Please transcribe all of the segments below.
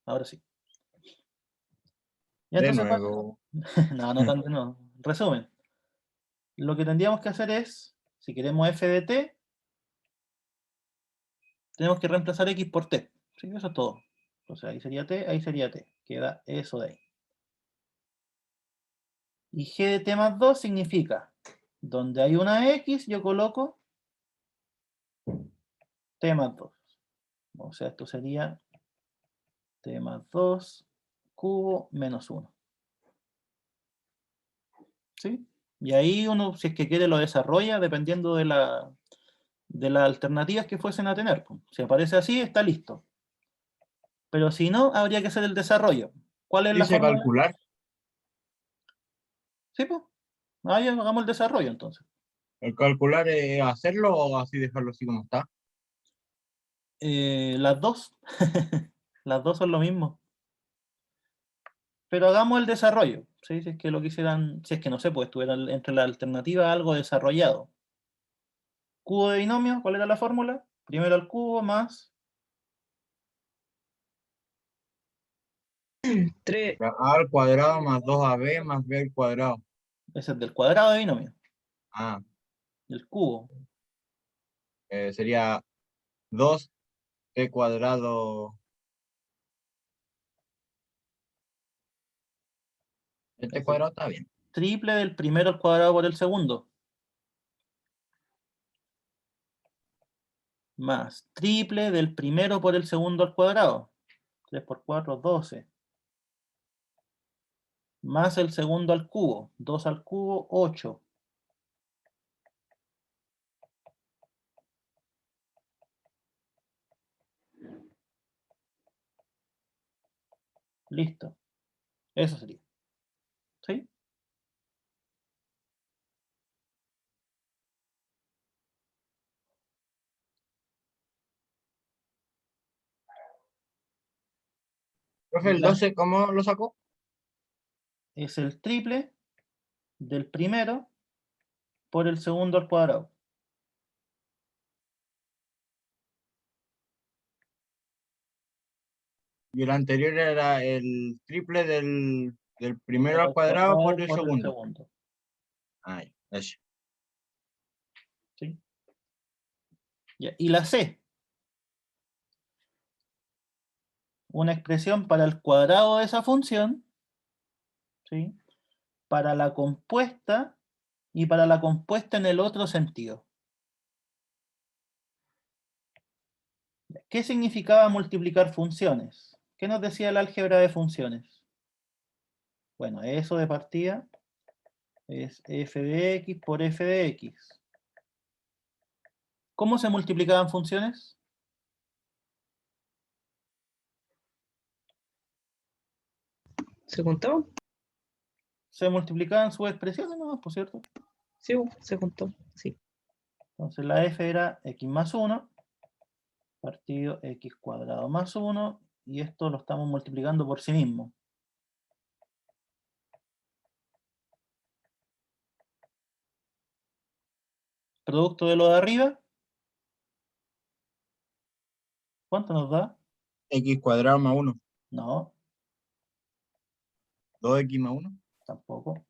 ahora sí. Ya De entonces, nuevo. no, no tanto, no. Resumen, lo que tendríamos que hacer es, si queremos f de t, tenemos que reemplazar x por t. ¿Sí? Eso es todo. Entonces ahí sería t, ahí sería t. Queda eso de ahí. Y g de t más 2 significa, donde hay una x, yo coloco t más 2. O sea, esto sería t más 2 cubo menos 1. ¿Sí? Y ahí uno, si es que quiere, lo desarrolla dependiendo de las alternativas que fuesen a tener. Si aparece así, está listo. Pero si no, habría que hacer el desarrollo. ¿Cuál es la Dice fórmula? calcular. Sí, pues. Ahí hagamos el desarrollo entonces. ¿El calcular es hacerlo o así dejarlo así como está? Las dos. Las dos son lo mismo. Pero hagamos el desarrollo. ¿Sí? Si es que lo quisieran, si es que no sé, pues estuviera entre la alternativa algo desarrollado. Cubo de binomio, ¿cuál era la fórmula? Primero al cubo más 3, A al cuadrado más 2ab más b al cuadrado. ese es del cuadrado de binomio, Ah, del cubo. sería 2t cuadrado. Este Es el cuadrado está bien. triple del primero al cuadrado por el segundo. Más triple del primero por el segundo al cuadrado. 3 por 4, 12. Más el segundo al cubo. 2 al cubo, 8. Listo. Eso sería. ¿Sí? Profe, Y el 12, ¿cómo lo sacó? es el triple del primero por el segundo al cuadrado. Y el anterior era el triple del primero Primero al al cuadrado por cuadrado el por el segundo. segundo. Ah, ya, eso. ¿Sí? Ya. Y la C. Una expresión para el cuadrado de esa función. ¿Sí? Para la compuesta y para la compuesta en el otro sentido. ¿Qué significaba multiplicar funciones? ¿Qué nos decía el álgebra de funciones? Bueno, eso de partida es f de x por f de x. ¿Cómo se multiplicaban funciones? ¿se contó? Se multiplicaban sus expresiones, ¿no? Por cierto. Sí, se contó, sí. Entonces la f era x más 1, partido x cuadrado más 1, y esto lo estamos multiplicando por sí mismo. Producto de lo de arriba, ¿cuánto nos da? X cuadrado más 1. No, 2x más 1. tampoco.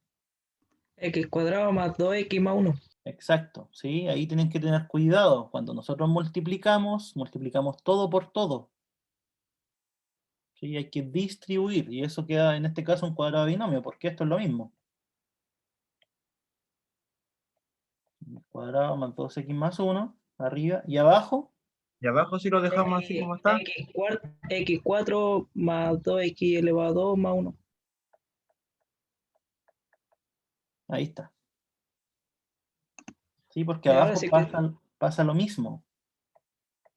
X cuadrado más 2x más 1. Exacto, ¿sí? Ahí tienen que tener cuidado. Cuando nosotros multiplicamos, multiplicamos todo por todo. ¿Sí? Hay que distribuir, y eso queda en este caso un cuadrado de binomio, porque esto es lo mismo. Cuadrado más 2x más 1, arriba, y abajo, Y abajo si lo dejamos así como está. X4 más 2x elevado a 2 más 1. ahí está. ¿Sí? Porque Y ahora abajo sí que pasa lo mismo.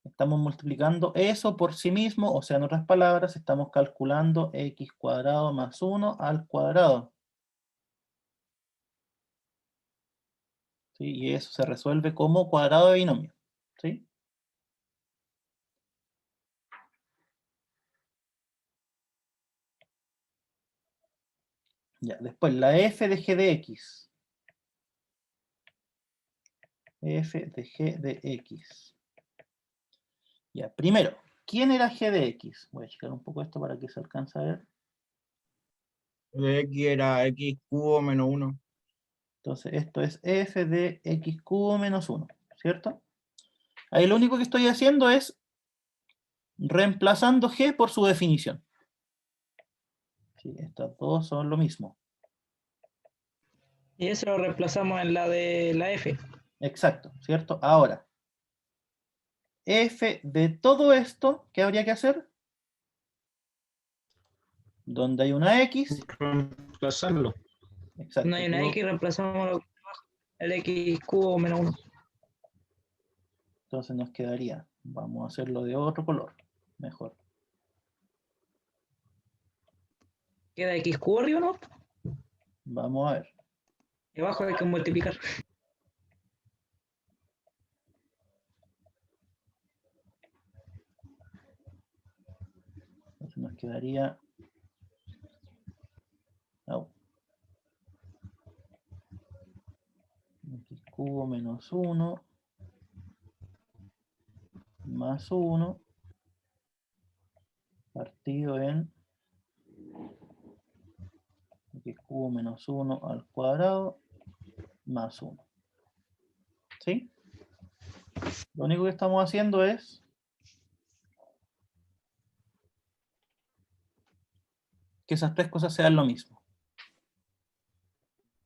Estamos multiplicando eso por sí mismo, o sea, en otras palabras, estamos calculando x cuadrado más 1 al cuadrado. ¿Sí? Y eso se resuelve como cuadrado de binomio. ¿Sí? Ya, después la f de g de x. F de g de x. Ya, primero, ¿quién era g de x? Voy a checar un poco esto para que se alcance a ver. De x era x cubo menos 1. Entonces, esto es f de x cubo menos 1, ¿cierto? Ahí lo único que estoy haciendo es reemplazando g por su definición. Sí, estas dos son lo mismo. Y eso lo reemplazamos en la de la F. Exacto, ¿cierto? Ahora, f de todo esto, ¿qué habría que hacer? Donde hay una x, Reemplazarlo. exacto. No hay una X, reemplazamos el X cubo menos 1. Entonces nos quedaría, vamos a hacerlo de otro color, mejor. Queda X cubo arriba, ¿no? Vamos a ver. Y abajo hay que multiplicar. Entonces nos quedaría... no. X cubo menos 1 más 1 partido en x cubo menos 1 al cuadrado más 1. ¿Sí? Lo único que estamos haciendo es que esas tres cosas sean lo mismo.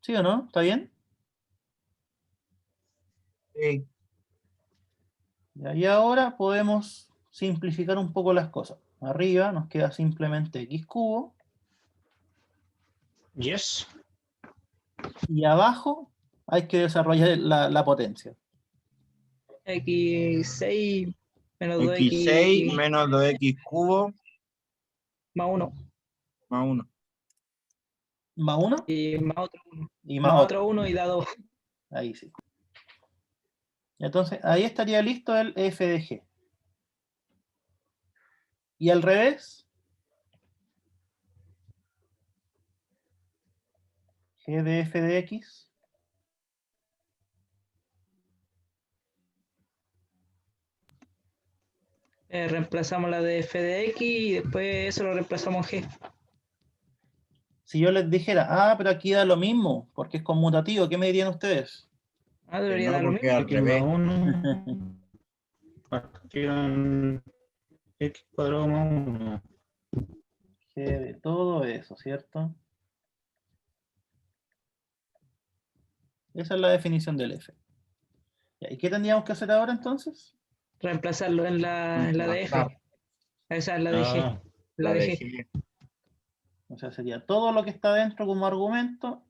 ¿Sí o no? ¿Está bien? Sí. Y ahora podemos simplificar un poco las cosas. Arriba nos queda simplemente x cubo. Yes. Y abajo hay que desarrollar la potencia. X6 menos x6 2X menos 2x cubo más 1. más 1. Más 1 Y más otro 1. y Más más otro 1 y da 2. Ahí sí. Entonces, ahí estaría listo el f de g. Y al revés, g de f de x. Reemplazamos la de f de x y después eso lo reemplazamos en g. Si yo les dijera, ah, pero aquí da lo mismo, porque es conmutativo, ¿qué me dirían ustedes? Ah, debería No, dar lo porque mismo. al X más revés. 1 partido en x cuadrado más 1. G de todo eso, ¿cierto? Esa es la definición del f. ¿Y qué tendríamos que hacer ahora entonces? Reemplazarlo en la de f. Reemplazar Esa es la de g. Ah, La la de de g. G. O sea, sería todo lo que está dentro como argumento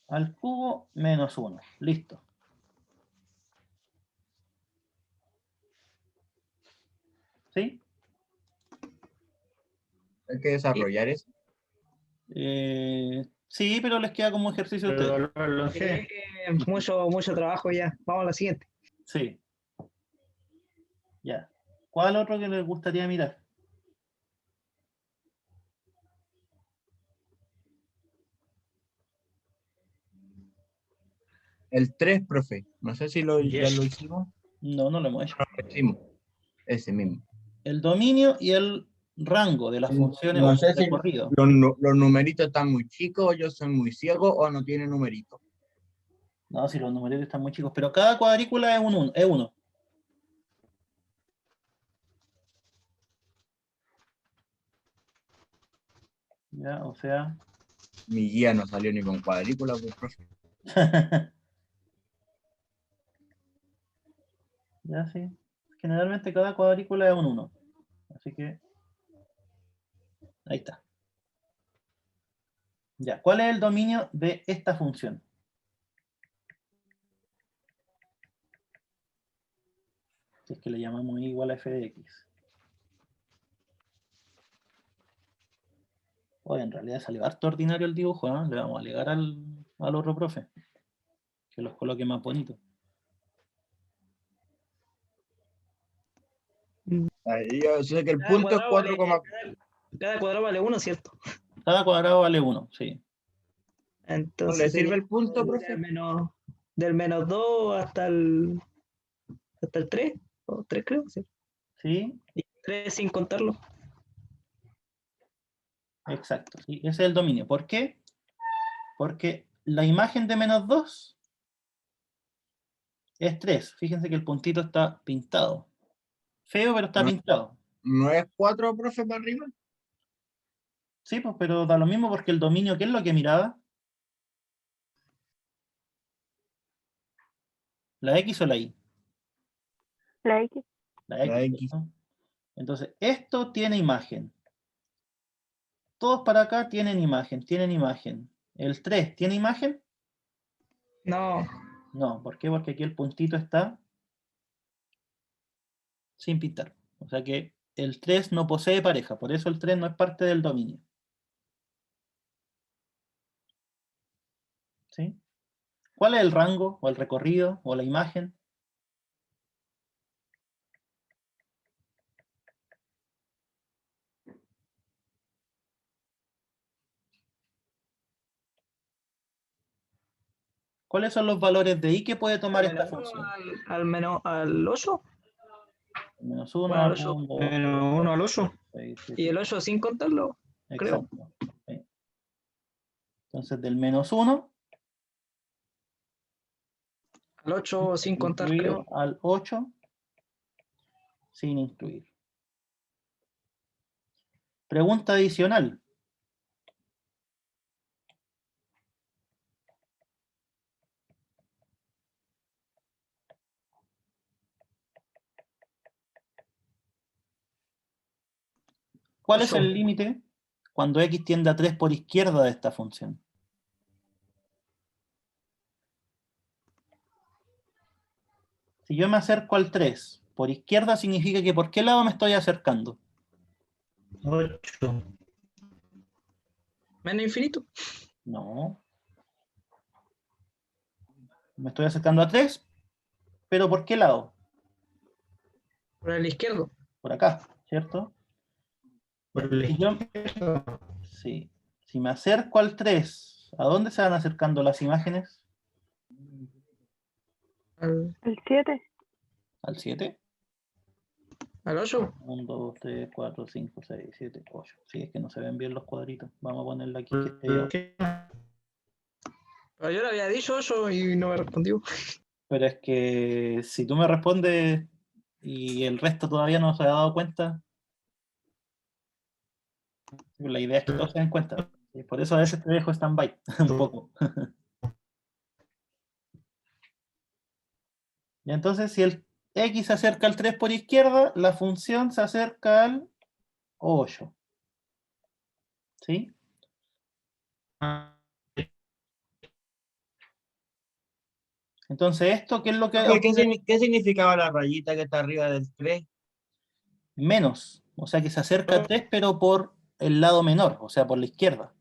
al cubo menos 1. Listo. ¿Sí? Hay que desarrollar eso. Sí, pero les queda como ejercicio a ustedes. evaluarlo en G. Mucho trabajo ya. Vamos a la siguiente. Sí. Ya. ¿Cuál otro que les gustaría mirar? El 3, profe. No sé si ya Yes. lo hicimos. No, no lo hemos hecho. Lo hicimos. Ese mismo. El dominio y el rango de las funciones o No el sé si recorrido. los numeritos están muy chicos, o yo soy muy ciego o no tiene numeritos. No, si los numeritos están muy chicos, pero cada cuadrícula es uno. Ya, o sea. Mi guía no salió ni con cuadrícula, pues, profe. Ya, sí. Generalmente cada cuadrícula es un 1. Así que. Ahí está. Ya, ¿cuál es el dominio de esta función? Si es que le llamamos y igual a f de x. Oye, en realidad salió harto ordinario el dibujo, ¿no? Le vamos a alegar al otro profe. Que los coloque más bonitos. Yo sé que el Cada punto es cuadrado 4, cada cuadrado vale 1, ¿cierto? Cada cuadrado vale 1, sí. Entonces ¿le sirve sería el punto, profe? del menos 2 hasta el hasta el 3, o 3 creo, sí. ¿Sí? Y 3 sin contarlo. Exacto, ¿sí? Ese es el dominio. ¿Por qué? Porque la imagen de menos 2 es 3. Fíjense que el puntito está pintado. Feo, pero está No. pintado. ¿No es 4, profe, para arriba? Sí, pues, pero da lo mismo porque el dominio, ¿qué es lo que miraba? ¿La X o la Y? La X. La La X. X. ¿no? Entonces, esto tiene imagen. Todos para acá tienen imagen, tienen imagen. ¿El 3 tiene imagen? No, No, ¿por qué? Porque aquí el puntito está sin pintar. O sea que el 3 no posee pareja, por eso el 3 no es parte del dominio. ¿Sí? ¿Cuál es el rango, o el recorrido, o la imagen? ¿Cuáles son los valores de y que puede tomar esta menos 1 función? al 8, Menos 1, bueno, al al 8, 1, 2, Menos 1 al 8. 6, y 7. el 8 sin contarlo, creo. Exacto. Sí. Entonces, del menos 1 Al 8 sin contar, incluido creo. al 8 sin incluir. Pregunta adicional. ¿Cuál es 8. el límite cuando x tiende a 3 por izquierda de esta función? Si yo me acerco al 3 por izquierda, significa que ¿por qué lado me estoy acercando? 8. Menos infinito. No. Me estoy acercando a 3, pero ¿por qué lado? Por el izquierdo. Por acá, ¿cierto? Por la Si yo, izquierda. sí. Si me acerco al 3, ¿a dónde se van acercando las imágenes? Al, El 7. ¿Al 7? al 8. 1, 2, 3, 4, 5, 6, 7, 8. Sí, es que no se ven bien los cuadritos. Vamos a ponerle aquí que esté bien. Pero yo le había dicho 8 y no me respondió. Pero es que si tú me respondes y el resto todavía no se ha dado cuenta, la idea es que todos se den cuenta. Y por eso a veces te dejo stand-by un poco. Y entonces, si el x se acerca al 3 por izquierda, la función se acerca al 8. ¿Sí? Entonces, ¿esto qué es lo que Profe, ¿qué, obtiene? qué significaba la rayita que está arriba del 3? Menos. O sea que se acerca al 3, pero por el lado menor, o sea, por la izquierda.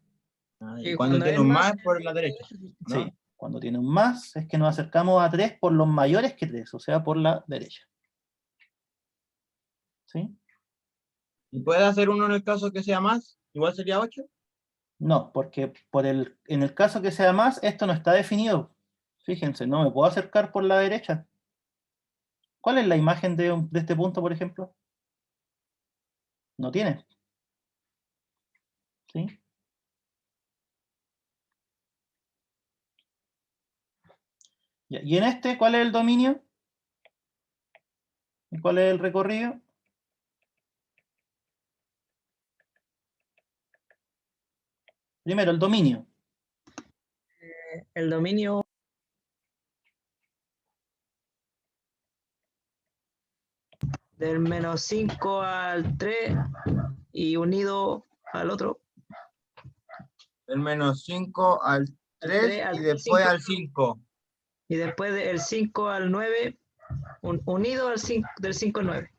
Y Y cuando cuando tiene es un más, más, por la derecha, ¿no? Sí. Cuando tiene un más, es que nos acercamos a 3 por los mayores que 3, o sea, por la derecha. ¿Sí? ¿Y puede hacer uno en el caso que sea más? Igual sería 8. No, porque en el caso que sea más, esto no está definido. Fíjense, no me puedo acercar por la derecha. ¿Cuál es la imagen de este punto, por ejemplo? No tiene. ¿Sí? Ya, y en este, ¿cuál es el dominio? ¿Y cuál es el recorrido? Primero, el dominio. el dominio del menos 5 al 3 y unido al otro. El menos 5 al 3 3 al y después 5. al 5. Y después del 5 al 9, unido al 5, del 5 al 9.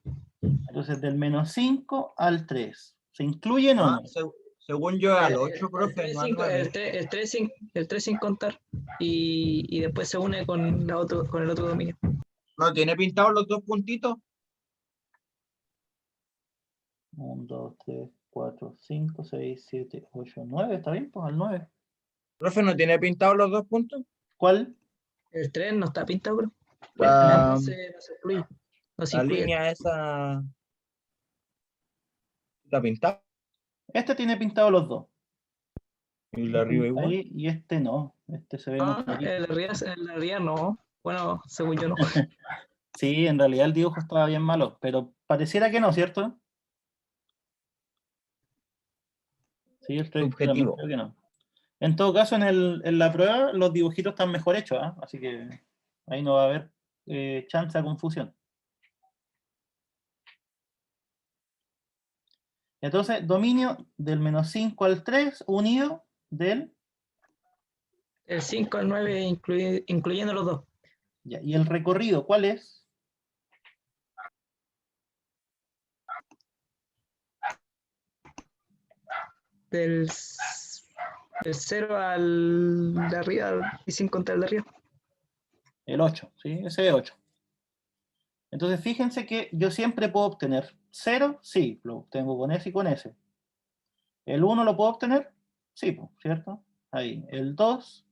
Entonces, del menos 5 al 3. ¿Se incluyen o Ah, no? según yo al El 8, profe, 3, no al 5, 9. el 3 sin contar. Y después se une con, con el otro dominio. ¿No tiene pintados los dos puntitos? 1, 2, 3, 4, 5, 6, 7, 8, 9. ¿Está bien? Pues al 9. Profe, ¿no tiene pintados los dos puntos? ¿Cuál? El 3 no está pintado, bro. La, No se excluye. No se la incluye. línea esa está pintada Este tiene pintado los dos. y la arriba igual. Ahí, y este no. Este se ve más Ah, clarito. en la realidad no. Bueno, según yo no. Sí, en realidad el dibujo estaba bien malo, pero pareciera que no, ¿cierto? Sí, el 3 también Subjetivo. creo que no. En todo caso, en la prueba los dibujitos están mejor hechos, ¿ah? Así que ahí no va a haber chance a confusión. Entonces, dominio del -5 al 3 unido del... El 5 al 9 incluyendo los dos. Ya, ¿y el recorrido cuál es? Del 0 al de arriba y sin contar el de arriba. El 8, ¿sí? Ese es 8. Entonces, fíjense que yo siempre puedo obtener 0, sí, lo obtengo con S y con S. ¿El 1 lo puedo obtener? Sí, pues, ¿cierto? Ahí. El 2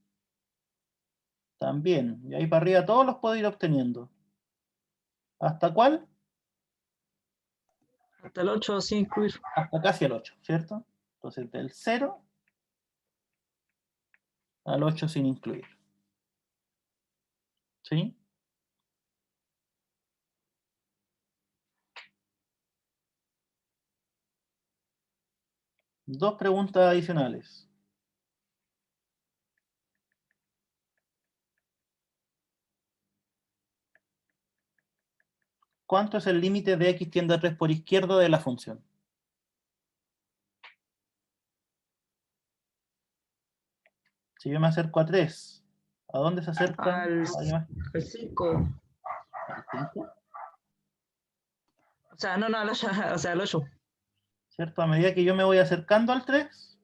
también. Y ahí para arriba todos los puedo ir obteniendo. ¿Hasta cuál? Hasta el 8 sin incluir. Hasta casi el 8, ¿cierto? Entonces, del 0 al 8 sin incluir. ¿Sí? Dos preguntas adicionales. ¿Cuánto es el límite de x tiende a 3 por izquierda de la función? Si yo me acerco a 3, ¿a dónde se acerca? Al ¿Al 5. 5? O sea, no, al 8, o sea, al 8. ¿Cierto? A medida que yo me voy acercando al 3,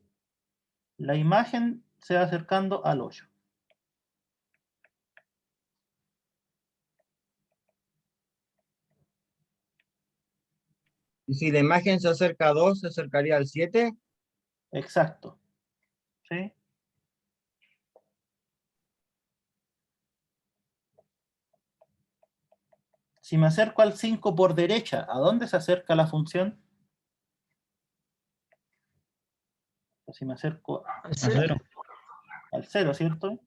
la imagen se va acercando al 8. Y si la imagen se acerca a 2, se acercaría al 7. Exacto. ¿Sí? Si me acerco al 5 por derecha, ¿a dónde se acerca la función? Pues si me acerco Al A 0. 0. al 0, ¿cierto?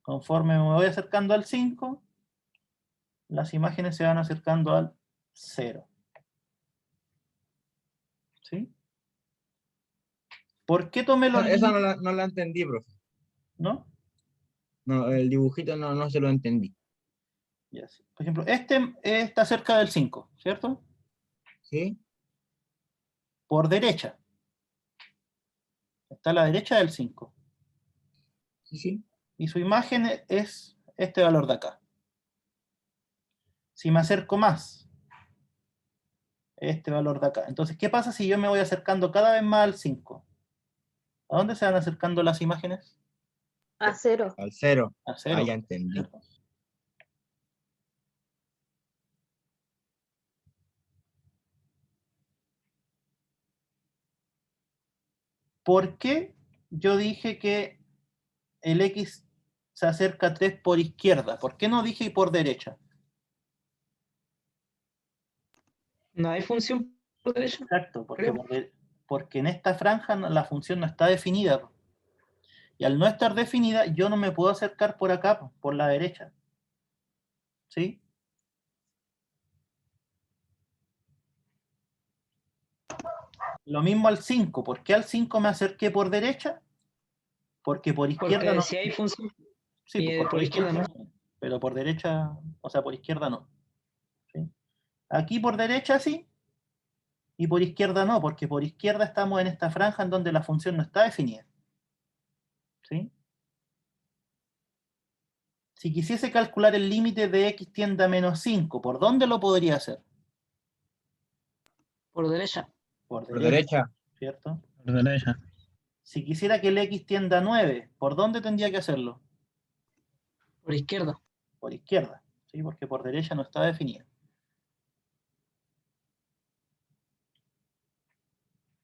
Conforme me voy acercando al 5, las imágenes se van acercando al 0. ¿Sí? ¿Por qué tomé los Esa límites? no la entendí, profe. ¿No? No, el dibujito no se lo entendí. Ya, sí. Por ejemplo, este está cerca del 5, ¿cierto? ¿Sí? Por derecha. Está a la derecha del 5. Sí, sí. Y su imagen es este valor de acá. Si me acerco más, este valor de acá. Entonces, ¿qué pasa si yo me voy acercando cada vez más al 5? ¿A dónde se van acercando las imágenes? A 0. Al 0. A Ah, 0. ya entendí. ¿Cierto? ¿Por qué yo dije que el X se acerca a 3 por izquierda? ¿Por qué no dije por derecha? No hay función por derecha, Exacto, creo. porque en esta franja la función no está definida. Y al no estar definida, yo no me puedo acercar por acá, por la derecha. ¿Sí? Lo mismo al 5. ¿Por qué al 5 me acerqué por derecha? Porque por izquierda Porque no. si hay función Sí, y pues porque por hay izquierda no. función, pero por derecha, o sea, por izquierda no. ¿Sí? Aquí por derecha sí, y por izquierda no, porque por izquierda estamos en esta franja en donde la función no está definida. ¿Sí? Si quisiese calcular el límite de x tiende a -5, ¿por dónde lo podría hacer? Por derecha. Por Por derecha, derecha. ¿cierto? Por derecha. Si quisiera que el x tienda a 9, ¿por dónde tendría que hacerlo? Por izquierda. Por izquierda, ¿sí? Porque por derecha no está definida.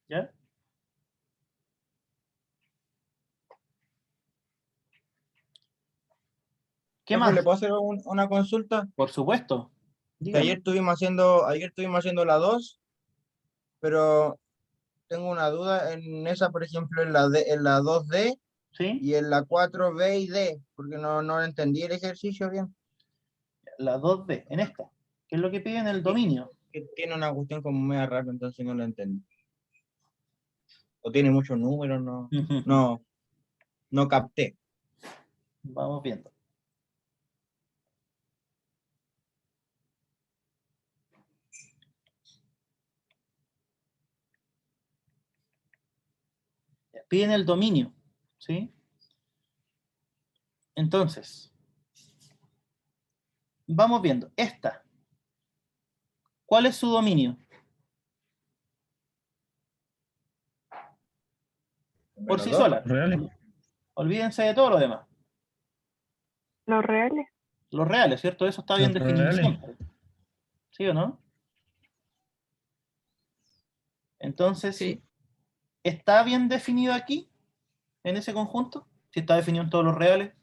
¿Ya? ¿Qué Profe, más? ¿le puedo hacer una consulta? Por supuesto. Que Dígame. ayer estuvimos haciendo la 2, pero tengo una duda en esa, por ejemplo, en la 2D ¿Sí? y en la 4B y D, porque no entendí el ejercicio bien. La 2D, en esta. ¿Qué es lo que pide en el dominio? Que tiene una cuestión como media rara, entonces no la entendí. O tiene muchos números, no capté. Vamos viendo. Piden el dominio, ¿sí? Entonces, vamos viendo. Esta, ¿cuál es su dominio? Por Menos sí 2. sola. Reales. Olvídense de todo lo demás. Los reales. Los reales, ¿cierto? Eso está bien Los definido reales. siempre. ¿Sí o no? Entonces, Sí, ¿está bien definido aquí, en ese conjunto? Si está definido en todos los reales,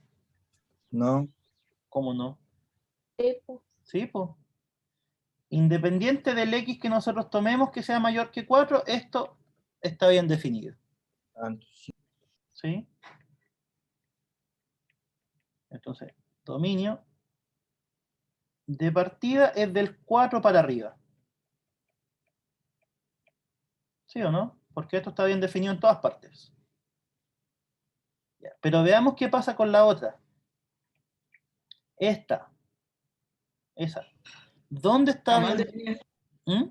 No, ¿cómo no? Sí, pues. Independiente del x que nosotros tomemos que sea mayor que 4, esto está bien definido. sí. ¿Sí? Entonces, dominio de partida es del 4 para arriba. ¿Sí o no? Porque esto está bien definido en todas partes. Ya, pero veamos qué pasa con la otra. Esta. Esa. ¿Dónde está está mal bien? definido. ¿Mm?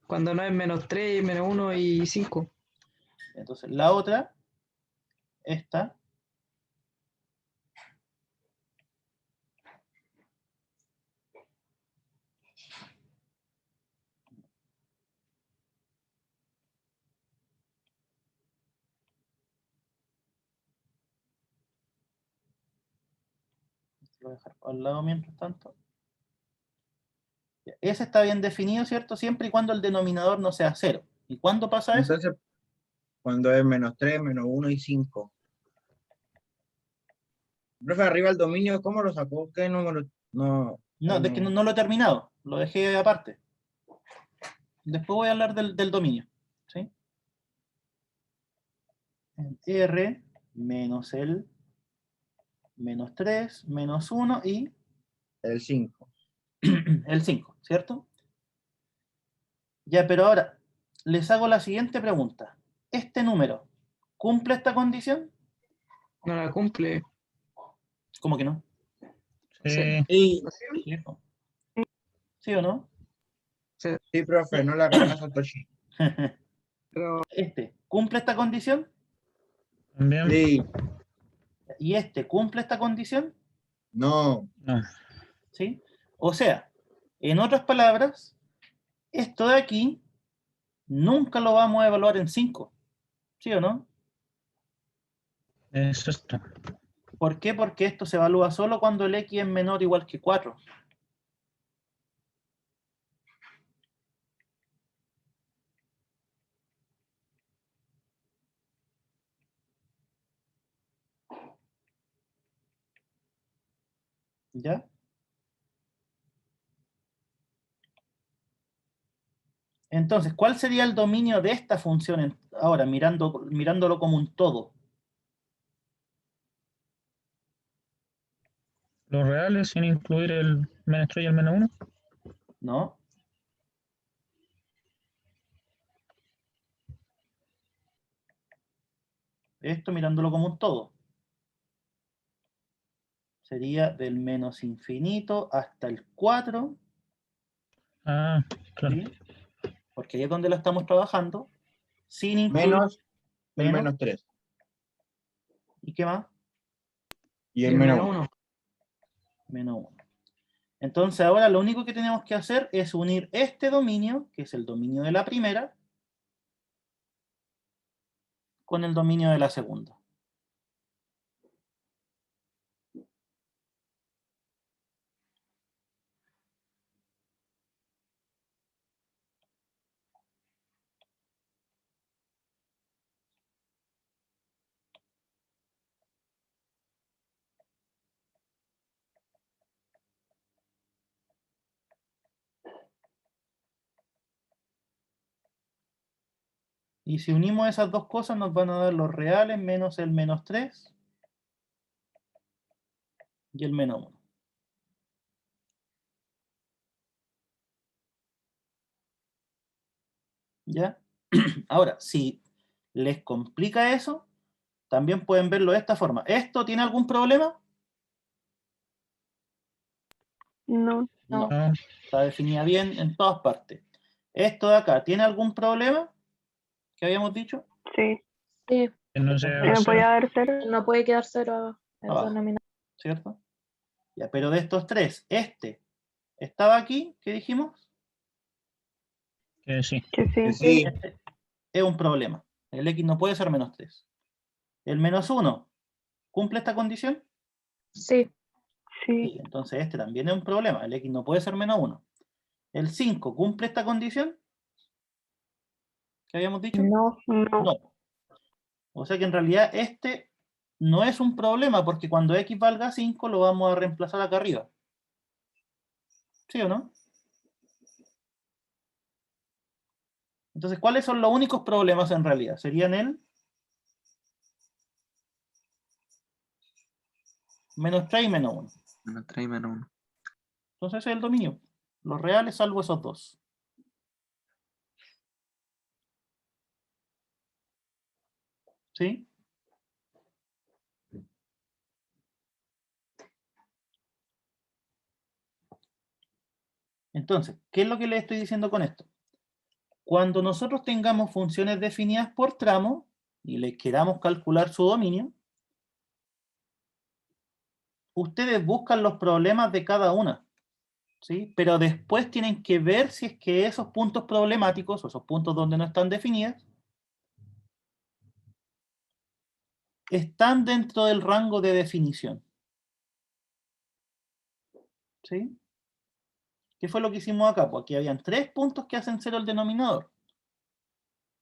Cuando no es -3, -1 y 5. Entonces, la otra, esta, lo voy a dejar al lado mientras tanto. Ya, ese está bien definido, ¿cierto? Siempre y cuando el denominador no sea 0. ¿Y cuándo pasa eso? Entonces, cuando es -3, -1 y 5. Profe, arriba el dominio, ¿cómo lo sacó? ¿Qué número? No, No, de que no lo he terminado. Lo dejé aparte. Después voy a hablar del dominio. ¿Sí? R menos el -3, -1 y el 5. el 5, ¿cierto? Ya, pero ahora les hago la siguiente pregunta. ¿Este número cumple esta condición? No la cumple. ¿Cómo que no? Sí. Y ¿Sí, po? ¿Sí o no? sí, profe, no le haga caso al Toshi. Pero ¿Este cumple esta condición? También. Sí, ¿Y este cumple esta condición? no, No. ¿Sí? O sea, en otras palabras, esto de aquí nunca lo vamos a evaluar en 5. ¿Sí o no? Es esto. ¿Por qué? Porque esto se evalúa solo cuando el x es menor o igual que 4. ¿Ya? Entonces, ¿cuál sería el dominio de esta función ahora, mirándolo como un todo? Los reales sin incluir el -3 y el -1. ¿No? Esto mirándolo como un todo. Sería del menos infinito hasta el 4, Ah, claro. ¿sí? Porque ahí es donde la estamos trabajando, sin incluir menos el menos. -3 ¿Y qué más? y y el el -1. -1. Menos 1. Entonces ahora lo único que tenemos que hacer es unir este dominio, que es el dominio de la primera, con el dominio de la segunda. Y si unimos esas dos cosas nos van a dar los reales menos el menos 3 y el menos 1. ¿Ya? Ahora, si les complica eso, también pueden verlo de esta forma. ¿Esto tiene algún problema? No. No. No, Está definida bien en todas partes. ¿Esto de acá tiene algún problema? ¿Qué habíamos dicho? Sí. Sí, que no se Y va a no hacer. podía dar 0. no puede quedar cero en Abajo. dos nominados. ¿Cierto? Ya, pero de estos tres, este estaba aquí, ¿qué dijimos? Que sí. Que sí. Sí, Este es un problema. El x no puede ser menos 3. El menos 1, ¿cumple esta condición? Sí, Sí. Sí, entonces este también es un problema. El x no puede ser menos 1. El 5, ¿cumple esta condición? ¿Qué habíamos dicho? no, No. No. O sea que en realidad este no es un problema porque cuando x valga 5 lo vamos a reemplazar acá arriba. ¿Sí o no? Entonces, ¿cuáles son los únicos problemas en realidad? Serían el menos 3 y menos 1. Menos 3 y menos 1. Entonces ese es el dominio. Los reales salvo esos dos. ¿Sí? Entonces, ¿qué es lo que les estoy diciendo con esto? Cuando nosotros tengamos funciones definidas por tramo y les queramos calcular su dominio, ustedes buscan los problemas de cada una, ¿sí? Pero después tienen que ver si es que esos puntos problemáticos o esos puntos donde no están definidas están dentro del rango de definición. ¿Sí? ¿Qué fue lo que hicimos acá? Pues aquí habían 3 puntos que hacen 0 el denominador.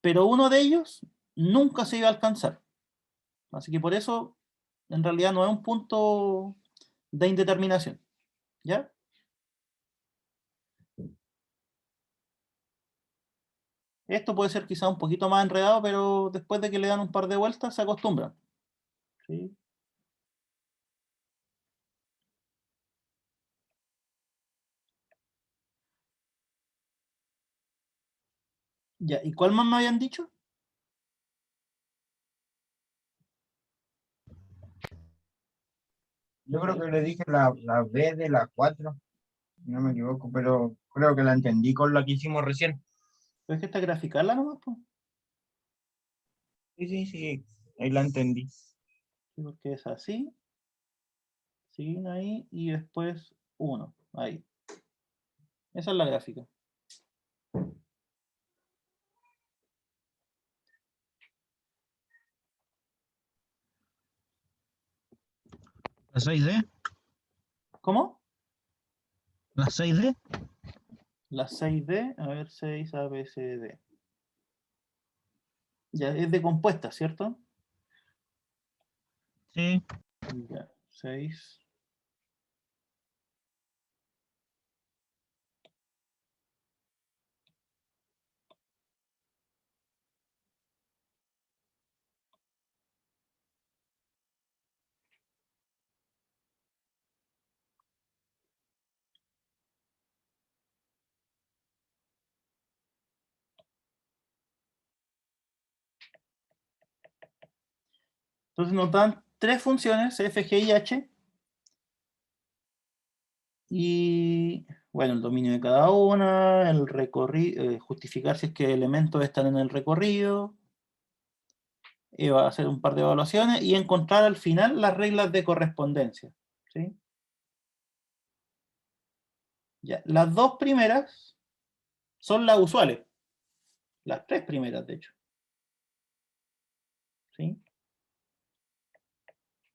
Pero uno de ellos nunca se iba a alcanzar. Así que por eso, en realidad no es un punto de indeterminación. ¿Ya? Esto puede ser quizá un poquito más enredado, pero después de que le dan un par de vueltas se acostumbran. ¿Sí? Ya, ¿y cuál más me habían dicho? yo creo que le dije la B de la 4, si no me equivoco, pero creo que la entendí con la que hicimos recién. Pero es que esta graficarla nomás, pues. Sí, sí, sí, ahí la entendí. Sí, porque es así, siguen ahí y después 1, ahí. Esa es la gráfica. La 6D. ¿Cómo? La 6D. La 6D, a ver, 6 A, B, C, D. Ya, es de compuesta, ¿cierto? Sí. Ya, 6. Entonces nos dan 3 funciones, f, g y h. Y bueno, el dominio de cada una, el recorrido, justificar si es que elementos están en el recorrido. Va a hacer un par de evaluaciones y encontrar al final las reglas de correspondencia. ¿Sí? Ya, las dos primeras son las usuales. Las 3 primeras, de hecho. ¿Sí?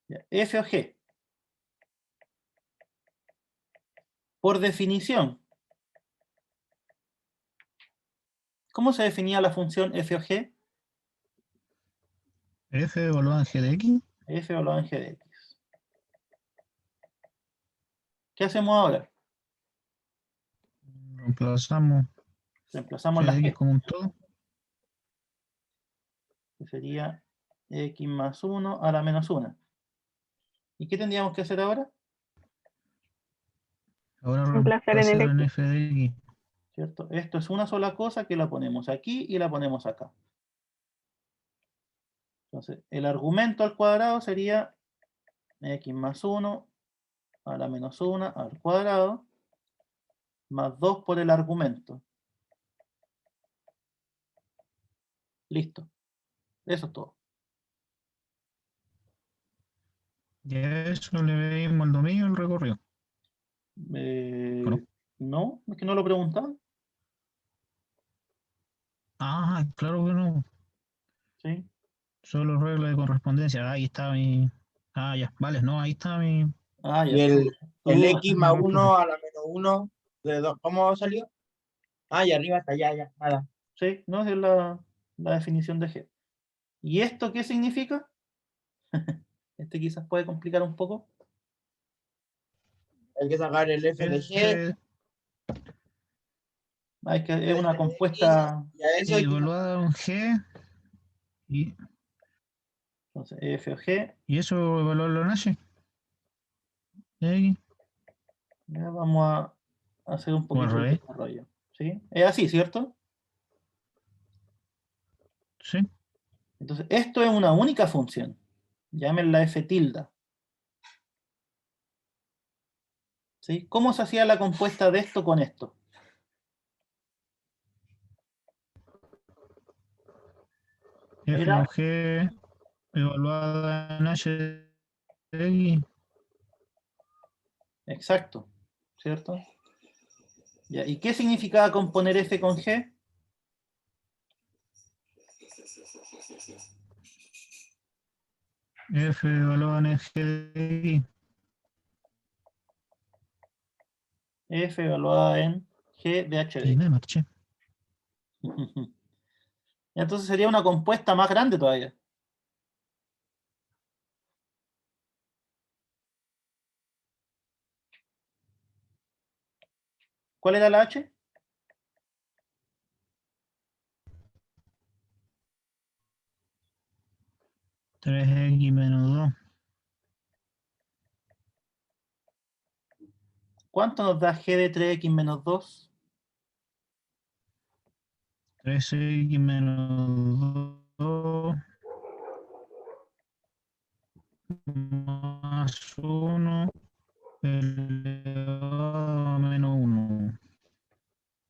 Ya, F o G. Por definición, ¿cómo se definía la función f o g? F evaluado en G de X. F evaluado en g de x. ¿Qué hacemos ahora? Reemplazamos Reemplazamos G la de X g. como un todo. que sería x más 1 a la menos 1. ¿Y qué tendríamos que hacer ahora? Ahora Reemplazar en el reemplazar en X. f de x. ¿Cierto? Esto es una sola cosa que la ponemos aquí y la ponemos acá. Entonces, el argumento al cuadrado sería x más 1 a la menos 1 al cuadrado, más 2 por el argumento. Listo. Eso es todo. Y a eso le pedimos el dominio y el recorrido. ¿No? No, es que no lo preguntaban. Ah, claro que no. ¿Sí? Solo regla de correspondencia. Ahí está mi. Ah, ya. Vale, no, ahí está mi. Ah, Y ya. el Tú- X mi más error, profe. 1 a la menos 1 de 2. ¿Cómo salió? Ah, y arriba está ya, nada. sí, no es la definición de G. ¿Y esto qué significa? Este quizás puede complicar un poco. Hay que sacar el f de g, F Ah, es que es el f una de x, compuesta, y a eso hay que sacar. evaluada en G. Y, entonces F o G. y eso evaluarlo en H. X. Ya vamos a hacer un O al poquito de revés. desarrollo. ¿Sí? Es así, ¿cierto? Sí. Entonces, esto es una única función. Llámenla F tilde. ¿Sí? ¿Cómo se hacía la compuesta de esto con esto? F o Era G evaluada en H de X. exacto, ¿cierto? Ya, ¿y qué significaba componer F con G? F evaluada en G de X. F evaluada en G de H de Y X. me marché. Entonces sería una compuesta más grande todavía. ¿Cuál era la H? 3x menos 2. ¿Cuánto nos da G de 3x menos 2? 3x menos 2 más 1 elevado a menos 1.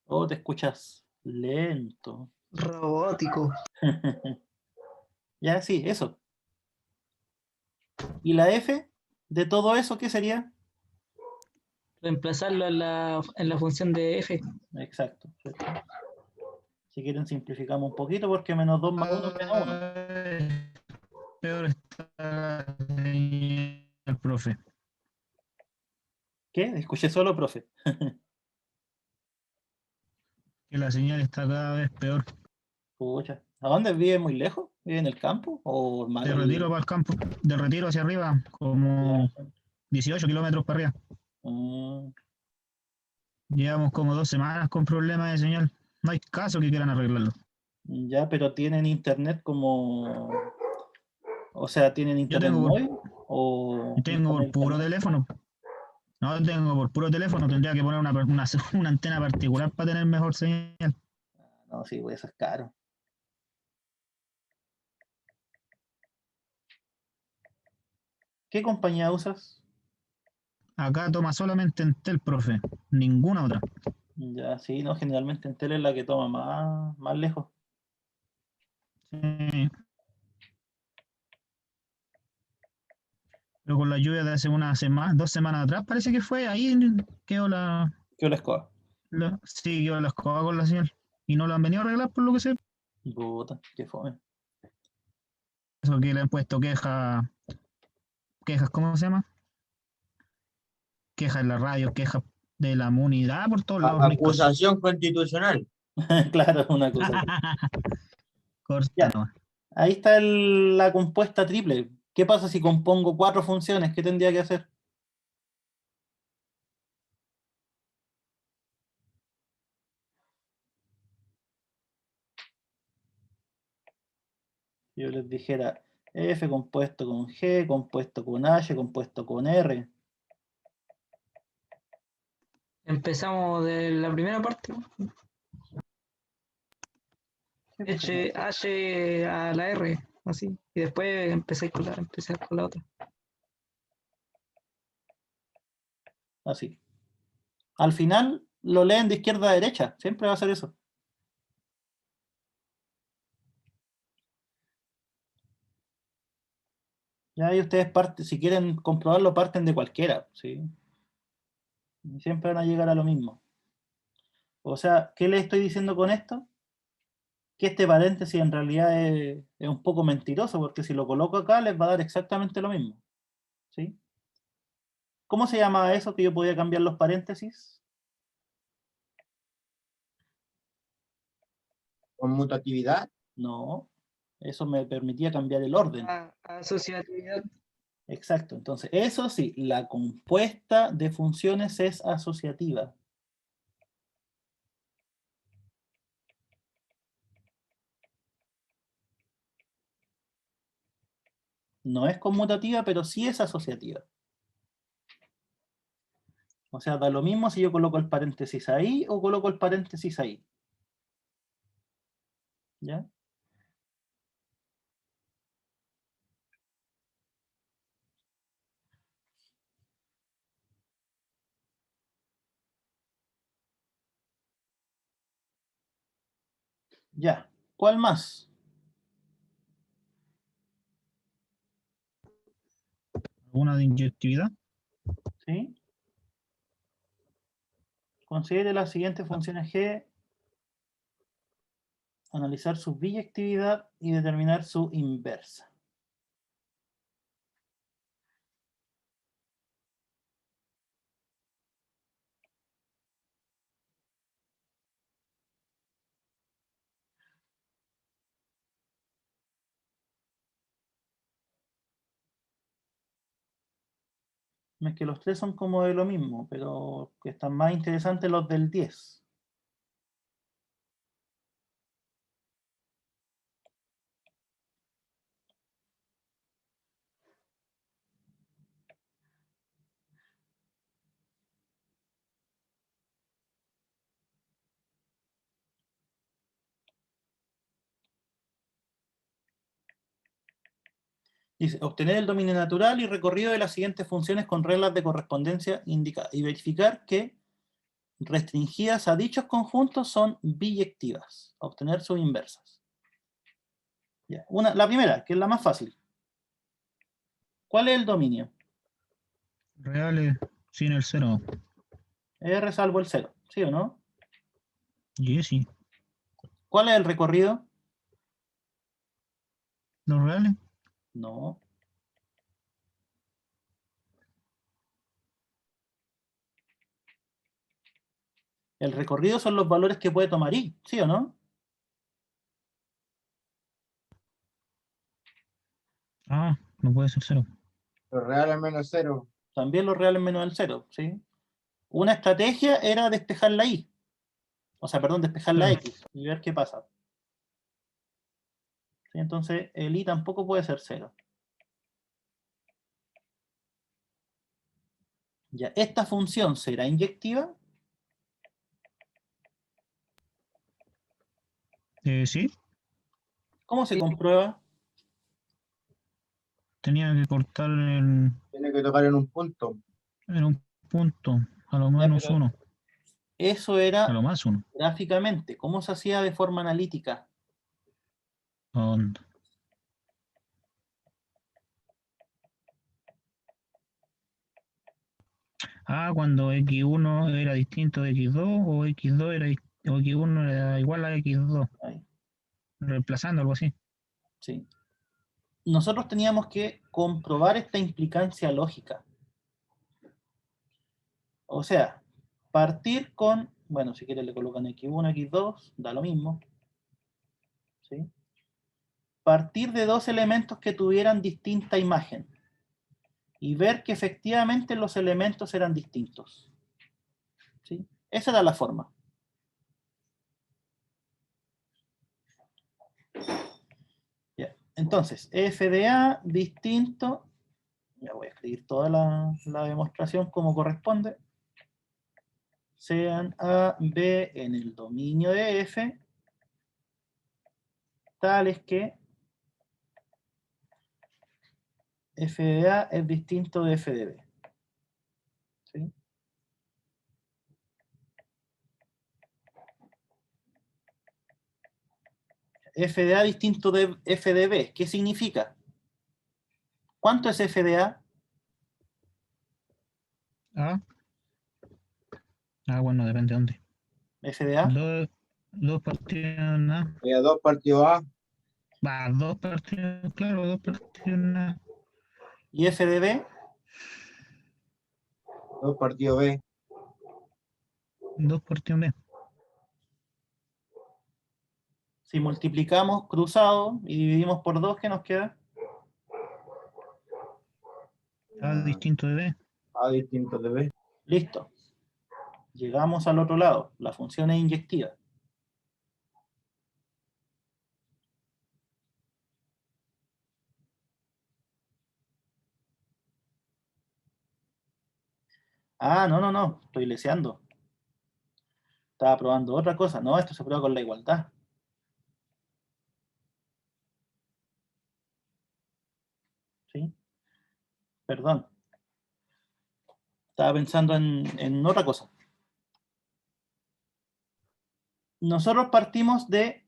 Oh, te escuchas lento. Robótico. Ya, sí, eso. ¿Y la F de todo eso qué sería? Reemplazarlo en la función de f. Exacto, ¿cierto? Si quieren simplificamos un poquito porque menos 2 más 1 es menos 1. Ay, peor está la señal, profe. ¿Qué? Escuché solo, profe. Que la señal está cada vez peor. Pucha. ¿A dónde vive? ¿Muy lejos? ¿Vive en el campo? ¿O De retiro para el campo, de retiro hacia arriba, como 18 kilómetros para arriba. Mm, Llevamos como 2 semanas con problemas de señal. No hay caso que quieran arreglarlo. ya, pero tienen internet como... O sea, ¿tienen Yo internet tengo móvil? ¿O tengo por internet puro internet? teléfono. No, tengo por puro teléfono. Tendría que poner una antena particular para tener mejor señal. No, sí, pues eso es caro. ¿Qué compañía usas? Acá toma solamente Entel, profe. Ninguna otra. Ya, sí, no, generalmente Entel es la que toma más lejos. Sí. Pero con la lluvia de hace una semana, 2 semanas atrás, parece que fue, ahí quedó ¿Qué la escoba? sí, quedó la escoba con la señal. Y no lo han venido a arreglar por lo que sé. Puta, qué fome. Eso que le han puesto quejas, ¿cómo se llama? Quejas en la radio, quejas de la comunidad, por todos lados, no hay caso. Acusación constitucional. Claro, una cosa así. Corta Ya, nomás. ahí está la compuesta triple. ¿Qué pasa si compongo 4 funciones? ¿Qué tendría que hacer? Yo les dijera F compuesto con G, compuesto con H, compuesto con R. Empezamos de la primera parte, ¿no? H a la R, así. Y después empecé con la otra. Así. Al final lo leen de izquierda a derecha. Siempre va a ser eso. Ya ahí ustedes parten, si quieren comprobarlo, parten de cualquiera, ¿sí? Y siempre van a llegar a lo mismo. O sea, ¿qué les estoy diciendo con esto? Que este paréntesis en realidad es un poco mentiroso, porque si lo coloco acá les va a dar exactamente lo mismo, ¿sí? ¿Cómo se llama eso que yo podía cambiar los paréntesis? Conmutatividad. No, eso me permitía cambiar el orden. Asociatividad. Exacto, entonces eso sí, la compuesta de funciones es asociativa. No es conmutativa, pero sí es asociativa. O sea, da lo mismo si yo coloco el paréntesis ahí o coloco el paréntesis ahí. ¿Ya? Ya. ¿Cuál más? ¿Alguna de inyectividad? ¿Sí? Considere las siguientes funciones G, analizar su biyectividad y determinar su inversa. Es que los tres son como de lo mismo, pero que están más interesantes los del 10. Dice, obtener el dominio natural y recorrido de las siguientes funciones con reglas de correspondencia indicadas y verificar que restringidas a dichos conjuntos son biyectivas, obtener sus inversas. Ya. La primera, que es la más fácil. ¿Cuál es el dominio? Reales sin el cero. R salvo el 0, ¿sí o no? Y sí. ¿Cuál es el recorrido? ¿Los reales? No. El recorrido son los valores que puede tomar I, ¿sí o no? Ah, no puede ser cero. Los reales menos cero. También los reales menos el 0, ¿sí? Una estrategia era despejar la I. O sea, perdón, despejar la Claro. X y ver qué pasa. ¿Sí? Entonces, el I tampoco puede ser 0. Ya, ¿esta función será inyectiva? Sí, ¿Cómo se comprueba? tenía que cortar Tiene que tocar en un punto. en un punto, a lo Ya, menos pero uno, eso a era lo más uno. gráficamente. ¿Cómo se hacía de forma analítica? Onda. Ah, cuando X1 era distinto de X2 o X2 o X1 era igual a X2, Ahí, reemplazando algo así. sí. Nosotros teníamos que comprobar esta implicancia lógica. O sea, partir con, bueno, si quieren le colocan X1, X2, da lo mismo. ¿Sí? Partir de dos elementos que tuvieran distinta imagen y ver que efectivamente los elementos eran distintos. ¿Sí? Esa era la forma. Ya. Entonces, f de A distinto, ya voy a escribir toda la demostración como corresponde, sean A, B en el dominio de F, tales que f de A es distinto de f de B. ¿Sí? F de A distinto de f de B, ¿qué significa? ¿Cuánto es f de A? Ah, bueno, depende de dónde. F de A, Dos partidos en A. 2 partidos A, Va, dos partidos, claro, dos partidos en A. y f de B, 2 partidos B, Dos partidos en B. si multiplicamos cruzado y dividimos por 2, ¿qué nos queda? A distinto de B. A distinto de B. Listo. Llegamos al otro lado. La función es inyectiva. Ah, no. Estoy leseando. Estaba probando otra cosa. No, esto se prueba con la igualdad. ¿Sí? Perdón. Estaba pensando en otra cosa. Nosotros partimos de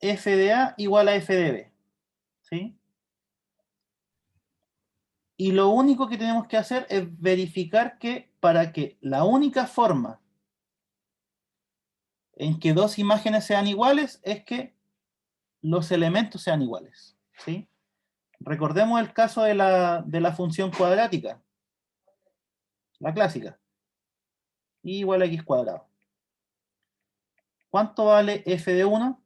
f de A igual a f de B. ¿Sí? Y lo único que tenemos que hacer es verificar que para que la única forma en que dos imágenes sean iguales es que los elementos sean iguales. ¿Sí? Recordemos el caso de la función cuadrática, la clásica. Y igual a x cuadrado. ¿Cuánto vale f de 1?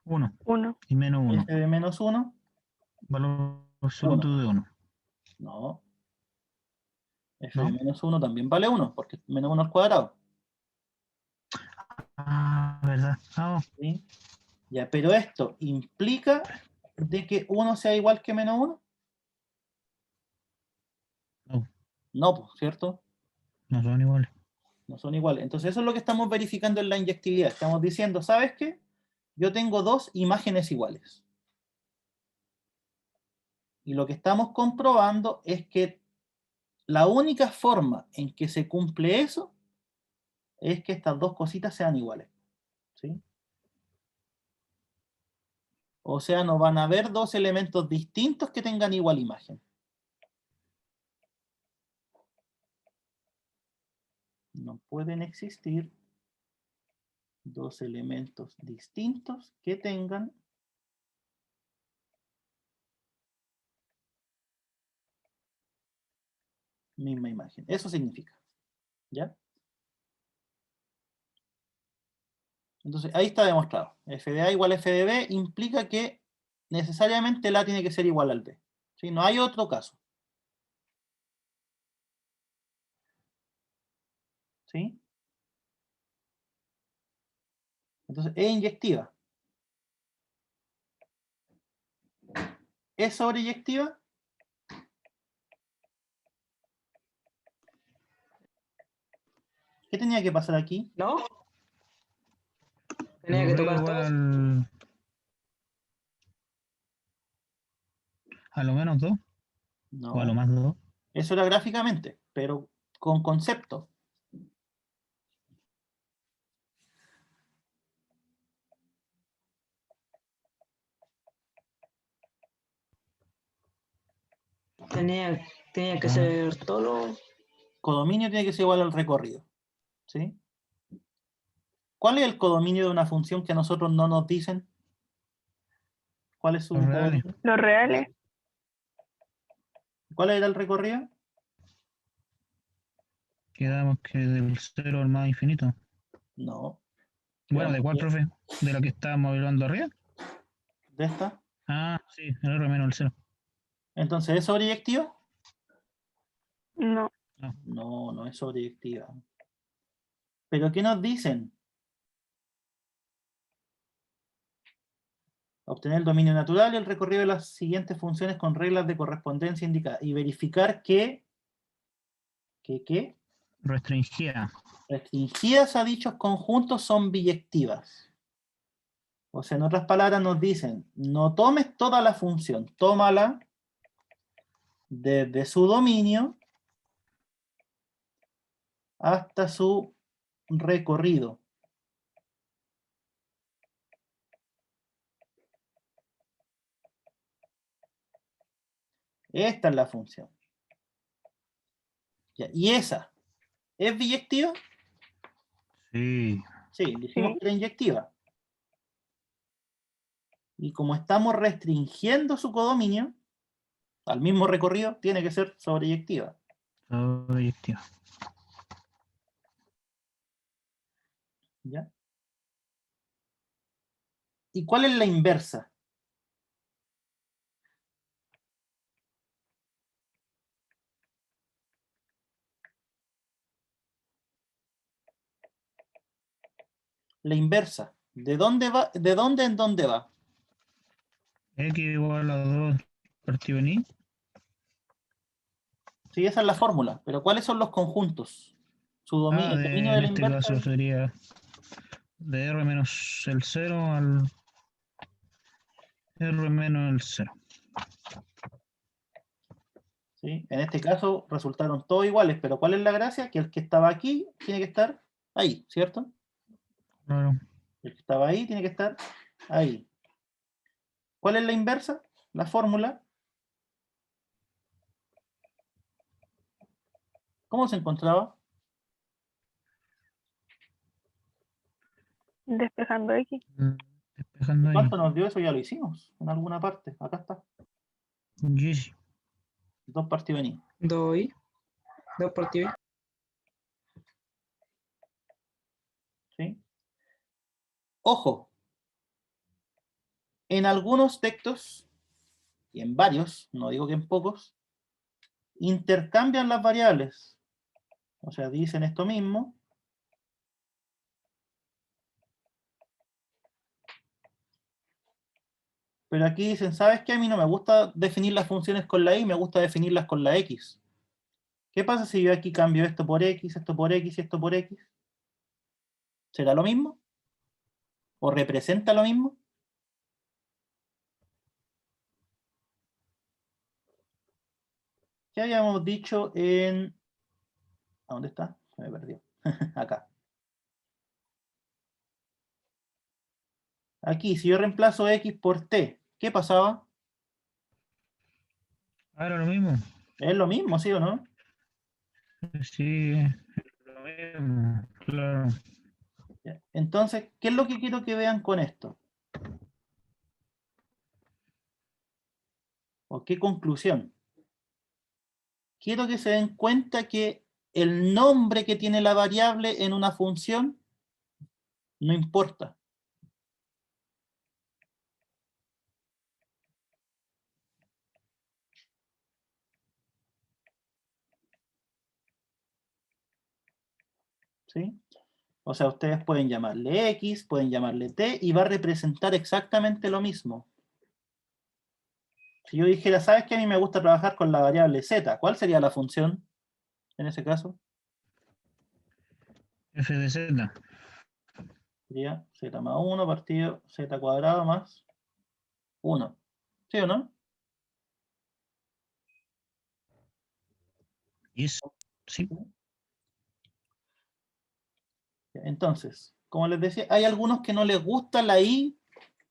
1 1. y menos 1. F de menos 1. Valor absoluto de 1. No. F ¿No? de menos 1 también vale 1, porque menos 1 al cuadrado. Ah, ¿verdad? Ah, ¿Sí? Ya, pero esto implica de que 1 sea igual que menos 1. no, No, pues, ¿cierto? no son iguales. No son iguales. Entonces eso es lo que estamos verificando en la inyectividad. Estamos diciendo, ¿sabes qué? Yo tengo dos imágenes iguales. Y lo que estamos comprobando es que la única forma en que se cumple eso es que estas dos cositas sean iguales. ¿Sí? O sea, no van a haber dos elementos distintos que tengan igual imagen. No pueden existir dos elementos distintos que tengan misma imagen. Eso significa. ¿Ya? Entonces, ahí está demostrado. F de A igual a F de B implica que necesariamente el A tiene que ser igual al B. ¿Sí? No hay otro caso. ¿Sí? Entonces, es inyectiva. ¿Es sobreyectiva? ¿Qué tenía que pasar aquí? ¿No? Tenía que tocar Igual todo. a lo menos 2 o a lo No. más 2. Eso era gráficamente, pero con concepto. Tenía que ser todo. Codominio tiene que ser igual al recorrido. ¿Sí? ¿Cuál es el codominio de una función que a nosotros no nos dicen? ¿Cuál es su Los reales. codominio? Los reales. ¿Cuál era el recorrido? Quedamos que del 0 al más infinito. No. Bueno, de Quedamos 4F, de la que estábamos hablando arriba. de esta. Ah, sí, el R menos el 0. Entonces, ¿es sobreyectiva? No. No. No, no es sobreyectiva. ¿Pero qué nos dicen? Obtener el dominio natural y el recorrido de las siguientes funciones con reglas de correspondencia indicadas. Y verificar que Restringida. restringidas a dichos conjuntos son biyectivas. O sea, en otras palabras nos dicen, no tomes toda la función, tómala desde su dominio hasta su recorrido. Esta es la función. Ya, ¿y esa es biyectiva? Sí. Sí, dijimos Sí. que era inyectiva. Y como estamos restringiendo su codominio, al mismo recorrido, tiene que ser sobreyectiva. Sobreyectiva. ¿Ya? ¿Y cuál es la inversa? La inversa. ¿De dónde va? ¿De dónde en dónde va? X igual a 2 partido en Y. Sí, esa es la fórmula. Pero ¿cuáles son los conjuntos? Su dominio, el dominio de En la este inversa. caso sería de R menos el 0 al R menos el 0. ¿Sí? En este caso resultaron todos iguales, pero ¿cuál es la gracia? Que el que estaba aquí tiene que estar ahí, ¿cierto? Claro. El que estaba ahí tiene que estar ahí. ¿Cuál es la inversa? La fórmula. ¿Cómo se encontraba? Despejando X. Despejando ahí. ¿Cuánto nos dio eso? Ya lo hicimos en alguna parte. Acá está. Yes. 2 partidos en I. 2y, 2 partido y. ¿Sí? Ojo. En algunos textos, y en varios, no digo que en pocos, intercambian las variables. O sea, dicen esto mismo. Pero aquí dicen, ¿sabes qué? A mí no me gusta definir las funciones con la y, me gusta definirlas con la x. ¿Qué pasa si yo aquí cambio esto por x, esto por x y esto por x? ¿Será lo mismo? ¿O representa lo mismo? ¿Qué habíamos dicho en... ¿A dónde está? Se me perdió. Acá. Aquí, si yo reemplazo x por t, ¿qué pasaba? Ahora lo mismo. Es lo mismo, ¿sí o no? Sí, lo mismo. Claro. Ya. Entonces, ¿qué es lo que quiero que vean con esto? ¿O qué conclusión? Quiero que se den cuenta que el nombre que tiene la variable en una función no importa. ¿Sí? O sea, ustedes pueden llamarle x, pueden llamarle t, y va a representar exactamente lo mismo. Si yo dijera, ¿sabes qué? A mí me gusta trabajar con la variable z, ¿cuál sería la función en ese caso? F de Z. Sería z más 1 partido z cuadrado más 1. ¿Sí o no? Y eso. Sí. Entonces, como les decía, hay algunos que no les gusta la i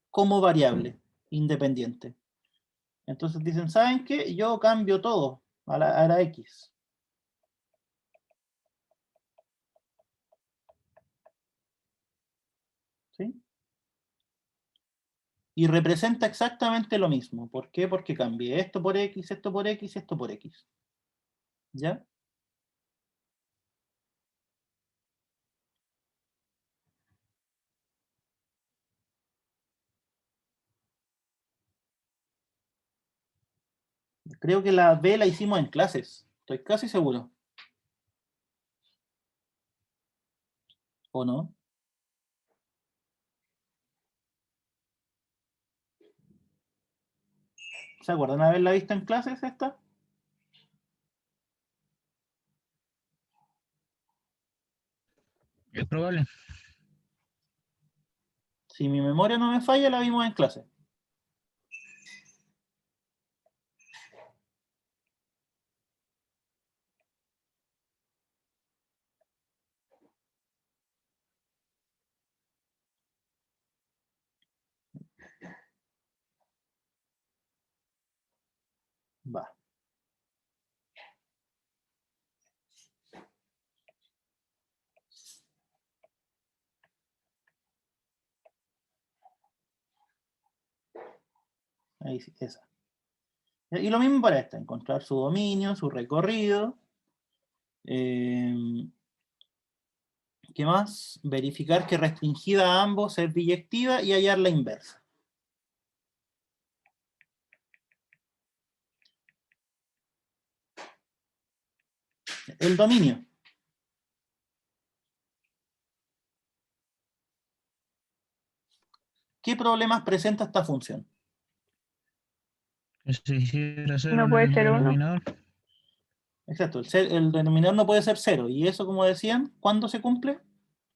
como variable independiente. Entonces dicen, ¿saben qué? Yo cambio todo a la x. ¿Sí? Y representa exactamente lo mismo. ¿Por qué? Porque cambié esto por x, esto por x, esto por x. ¿Ya? Creo que la B la hicimos en clases. Estoy casi seguro. ¿O no? ¿Se acuerdan haberla visto en clases esta? Es probable. Si mi memoria no me falla, la vimos en clase. Va. Ahí sí, esa. Y lo mismo para esta, encontrar su dominio, su recorrido. ¿Qué más? Verificar que restringida a ambos es biyectiva y hallar la inversa. El dominio. ¿Qué problemas presenta esta función? Que se hiciera cero No en puede el ser uno. denominador. Exacto, el denominador no puede ser 0. Y eso, como decían, ¿cuándo se cumple?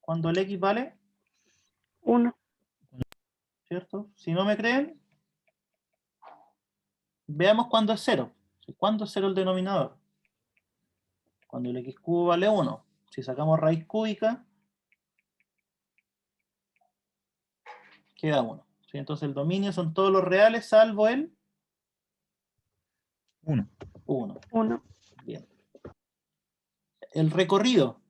Cuando el x vale, 1. ¿cierto? Si no me creen, veamos cuándo es 0. ¿Cuándo es 0 el denominador? Cuando el x cubo vale 1. Si sacamos raíz cúbica, queda 1. ¿Sí? Entonces el dominio son todos los reales salvo el 1. 1. 1. Bien. El recorrido.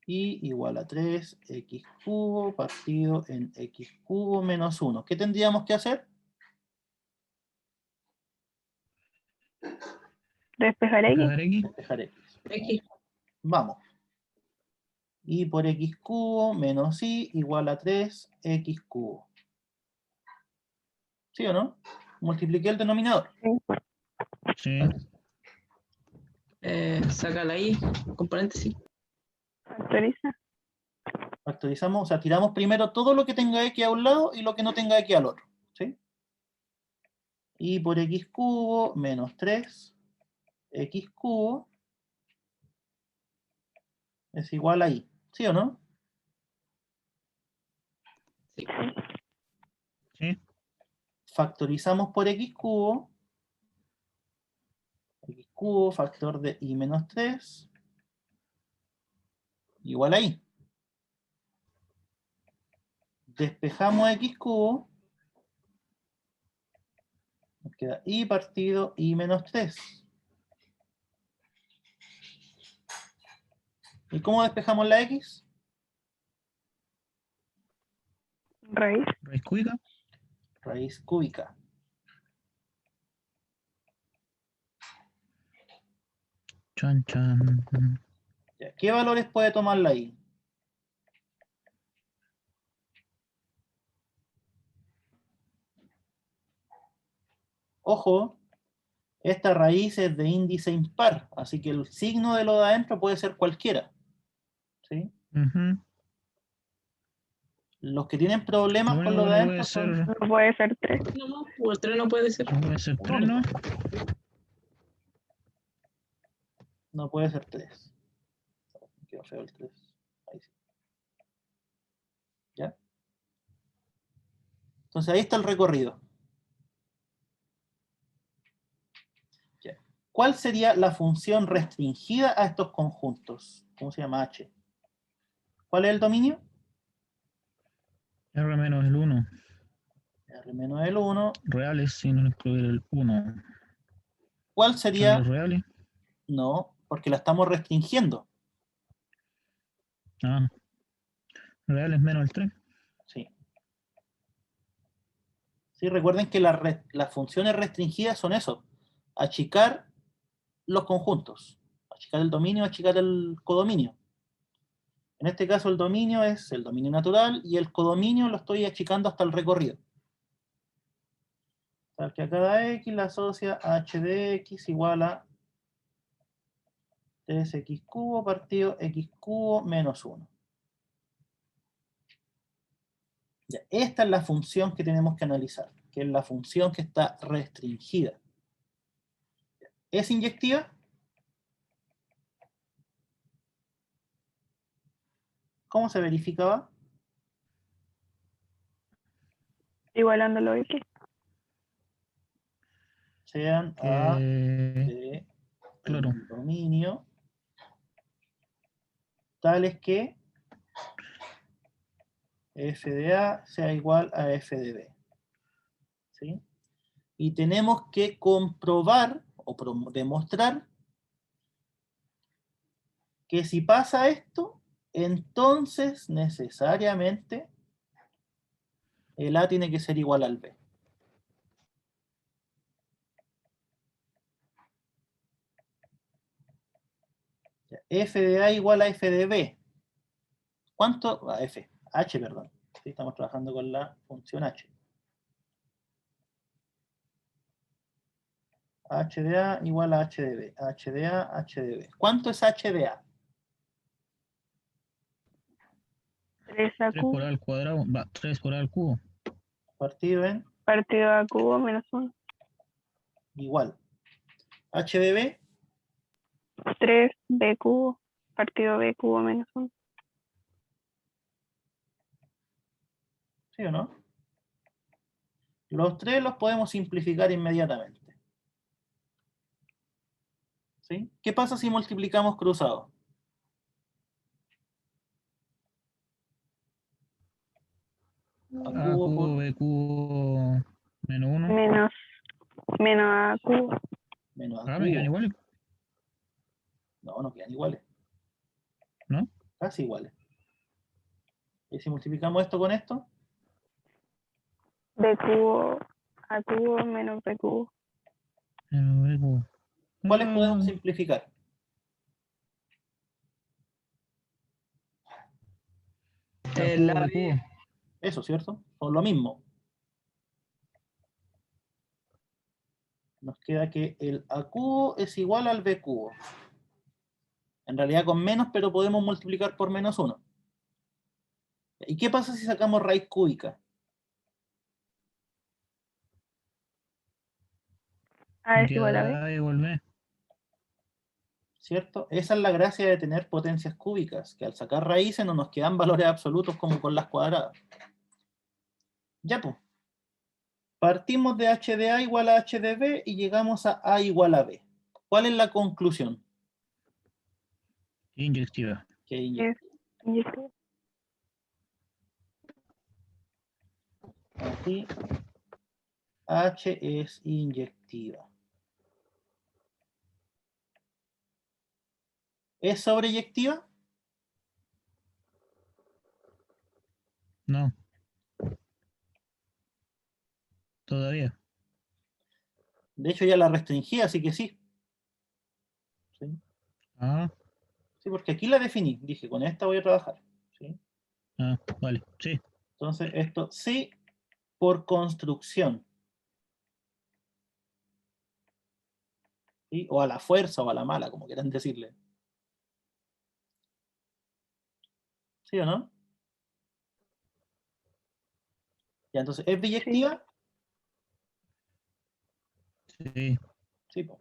Y igual a 3x cubo partido en x cubo menos 1. ¿Qué tendríamos que hacer? Despejar X. Despejar X. Despejar x. X. Vamos. Y por x cubo menos y igual a 3x cubo. ¿Sí o no? Multipliqué el denominador. Sí. Saca la I con paréntesis. Factoriza. Factorizamos, o sea, tiramos primero todo lo que tenga x a un lado y lo que no tenga x al otro. ¿Sí? Y por x cubo menos 3x cubo es igual a y. ¿Sí o no? Sí. Sí. Factorizamos por x cubo factor de y menos 3 igual a y. Despejamos x cubo, nos queda y partido y menos 3. ¿Y cómo despejamos la x? Raíz. Raíz cúbica. Raíz cúbica. Chan, chan. Ya, ¿qué valores puede tomar la y? Ojo, esta raíz es de índice impar, así que el signo de lo de adentro puede ser cualquiera. ¿Sí? Ujú. Los que tienen problemas Lo con único lo que de no puede adentro ser. son... No puede ser 3. No, o el 3 no puede ser. No puede ser 3, ¿no? No puede ser 3. Quedó feo el 3. Ahí sí. ¿Ya? Entonces ahí está el recorrido. ¿Ya? ¿Cuál sería la función restringida a estos conjuntos? ¿Cómo se llama? H. ¿Cuál es el dominio? R menos el 1. R menos el 1. Reales sin incluir el 1. ¿Cuál ¿Son sería? los reales? No, porque la estamos restringiendo. Ah. Reales menos el 3. Sí. Sí, recuerden que las funciones restringidas son eso. Achicar los conjuntos. Achicar el dominio, achicar el codominio. En este caso el dominio es el dominio natural y el codominio lo estoy achicando hasta el recorrido. O sea, que a cada x la asocia h de x igual a 3x cubo partido x cubo menos 1. Ya, esta es la función que tenemos que analizar, que es la función que está restringida. ¿Es inyectiva? ¿Cómo se verificaba? Igualando los X. Sean A Que, de claro, el dominio tales que f de A sea igual a f de B. ¿Sí? Y tenemos que comprobar o demostrar que si pasa esto, entonces necesariamente el A tiene que ser igual al B. Ya, f de A igual a f de B. ¿Cuánto? H, perdón. Sí, estamos trabajando con la función H. H de A igual a H de B. H de A, H de B. ¿Cuánto es H de A? 3 a 3 por cubo A al cuadrado, va, 3 por A al cubo. Partido en partido a cubo menos 1. igual. H de B, 3 b cubo partido b cubo menos 1. ¿sí o no? Los tres los podemos simplificar inmediatamente. ¿Sí? ¿Qué pasa si multiplicamos cruzados? A A cubo cubo, por B cubo, menos 1. Menos a cubo. menos A Ahora me quedan cubo. iguales, No, no quedan iguales. ¿no? Casi iguales. ¿Y si multiplicamos esto con esto? B cubo a cubo menos b cubo. Menos B cubo. ¿Cuáles podemos Mm, simplificar? A El cubo, A, B cubo. Eso, ¿cierto? Son lo mismo. Nos queda que el A cubo es igual al B cubo. En realidad con menos, pero podemos multiplicar por menos 1. ¿Y qué pasa si sacamos raíz cúbica? A Me es igual a b. queda A igual B. ¿Cierto? Esa es la gracia de tener potencias cúbicas, que al sacar raíces no nos quedan valores absolutos como con las cuadradas. Ya, pues. Partimos de h de A igual a h de B y llegamos a igual a B. ¿Cuál es la conclusión? Inyectiva. Que Es inyectiva. aquí H es inyectiva. ¿Es sobreyectiva? No. Todavía. De hecho ya la restringí, así que sí. Sí, Ah, sí, porque aquí la definí. Dije, con esta voy a trabajar. ¿Sí? vale. Sí. Entonces, esto sí por construcción. ¿Sí? O a la fuerza o a la mala, como quieran decirle. ¿Sí o no? Ya, entonces, ¿es biyectiva? Sí. Sí, pues.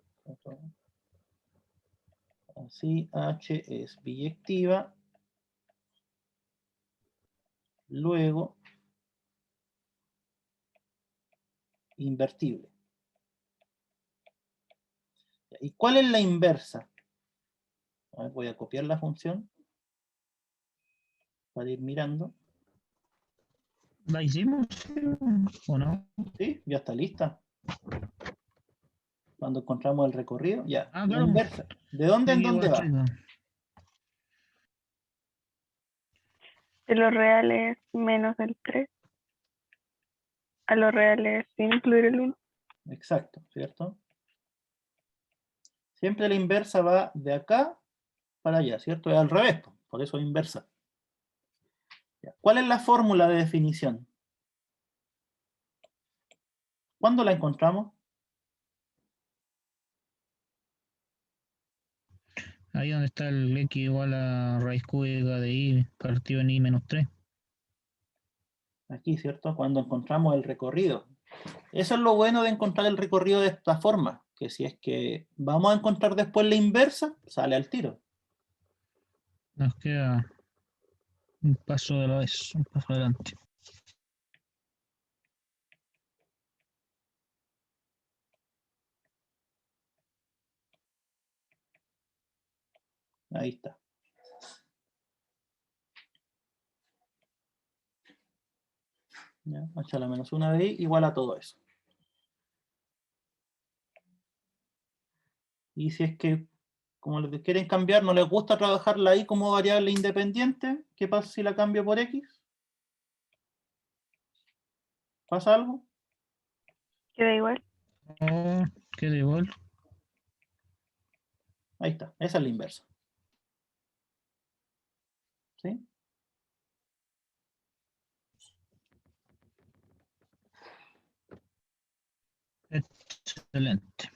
Así, H es biyectiva. Luego, invertible. ¿Y cuál es la inversa? A ver, voy a copiar la función para ir mirando. ¿La hicimos? ¿O no? ¿Sí? Ya está lista. Cuando encontramos el recorrido, ya. Ah, La claro. inversa. ¿De dónde Sí, en que dónde igual va? chico. De los reales menos el 3. A los reales sin incluir el 1. Exacto, ¿cierto? Siempre la inversa va de acá para allá, ¿cierto? Es al revés, por eso es inversa. Ya. ¿Cuál es la fórmula de definición? ¿Cuándo la encontramos? Ahí donde está el X igual a raíz cúbica de I partido en I menos 3. Aquí, ¿cierto? Cuando encontramos el recorrido. Eso es lo bueno de encontrar el recorrido de esta forma, que si es que vamos a encontrar después la inversa, sale al tiro. Nos queda un paso de la vez, un paso adelante. Ahí está. Ya, h a la menos 1 de i igual a todo eso. Y si es que, como les quieren cambiar, no les gusta trabajar la i como variable independiente, ¿qué pasa si la cambio por x? ¿Pasa algo? Queda igual. Oh, queda igual. Ahí está, esa es la inversa. ¿Sí? Excelente.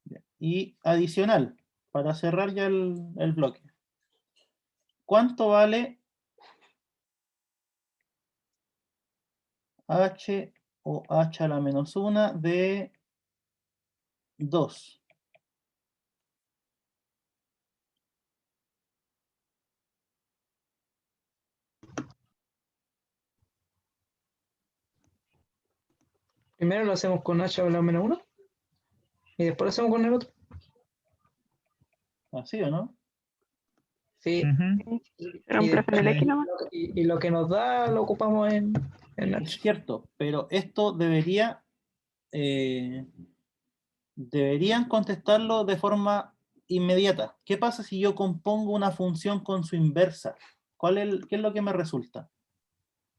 Bien. Y adicional, para cerrar ya el bloque. ¿Cuánto vale h o h a la menos 1 de 2? Primero lo hacemos con h a la menos 1 y después lo hacemos con el otro. ¿Así o no? Sí. Ujú. Reemplazan el Sí. X nomás. Y lo que nos da lo ocupamos en Es h. cierto, pero esto deberían contestarlo de forma inmediata. ¿Qué pasa si yo compongo una función con su inversa? ¿Qué es lo que me resulta?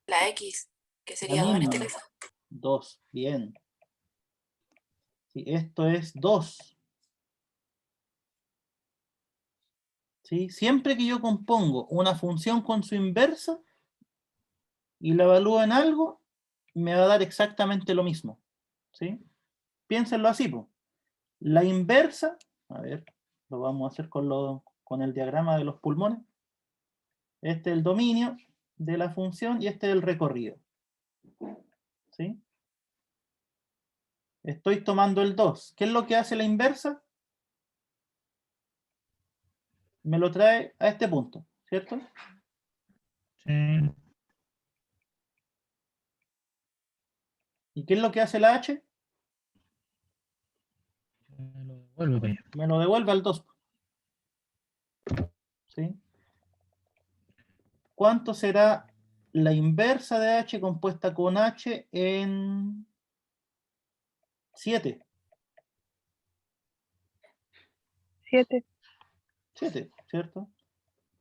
La X, que La sería 2 en este misma. caso. 2, bien. Sí, esto es 2. ¿Sí? Siempre que yo compongo una función con su inversa y la evalúo en algo, me va a dar exactamente lo mismo. ¿Sí? Piénsenlo así, po. La inversa, a ver, lo vamos a hacer con el diagrama de los pulmones. Este es el dominio de la función y este es el recorrido. ¿Sí? Estoy tomando el 2. ¿Qué es lo que hace la inversa? Me lo trae a este punto, ¿cierto? Sí. ¿Y qué es lo que hace la h? Me lo devuelve para allá. Me lo devuelve al 2. ¿Sí? ¿Cuánto será la inversa de h compuesta con h en 7? 7. 7, ¿cierto?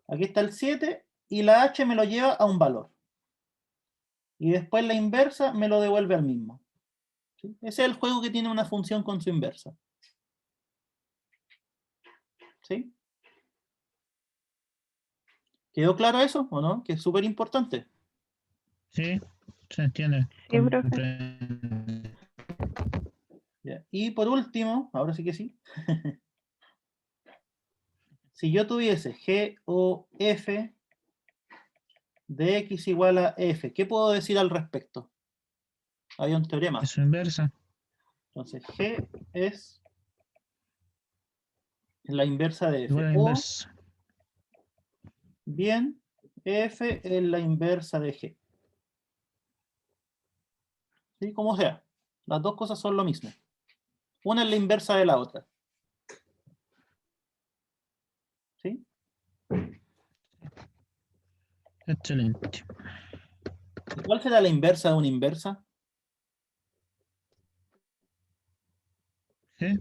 Aquí está el 7 y la h me lo lleva a un valor. Y después la inversa me lo devuelve al mismo. ¿Sí? Ese es el juego que tiene una función con su inversa. ¿Sí? ¿Quedó claro eso o no? Que es súper importante. Sí, se entiende. Sí, profe. Comprende. Ya. Y por último, ahora sí que sí. Si yo tuviese G o F de X igual a F, ¿qué puedo decir al respecto? Hay un teorema. Es su inversa. Entonces, G es la inversa de F. Igual a la O, inversa. bien, F es la inversa de G. ¿Sí? Como sea. Las dos cosas son lo mismo. Una es la inversa de la otra. ¿Sí? Excelente. ¿Y cuál será la inversa de una inversa? ¿Sí?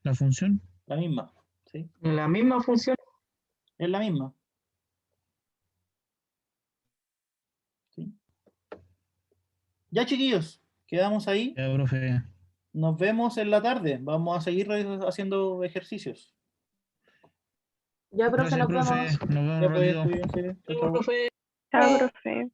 La función. La misma. ¿Sí? La misma función. Es la misma. ¿Sí? Ya, chiquillos, quedamos ahí. Ya, profe. Nos vemos en la tarde. Vamos a seguir haciendo ejercicios. Ya, profe, Gracias, nos profe. vemos. Nos vemos Ya un pues, ratito. cuídense. Chao, chao. Profe. Chao, profe.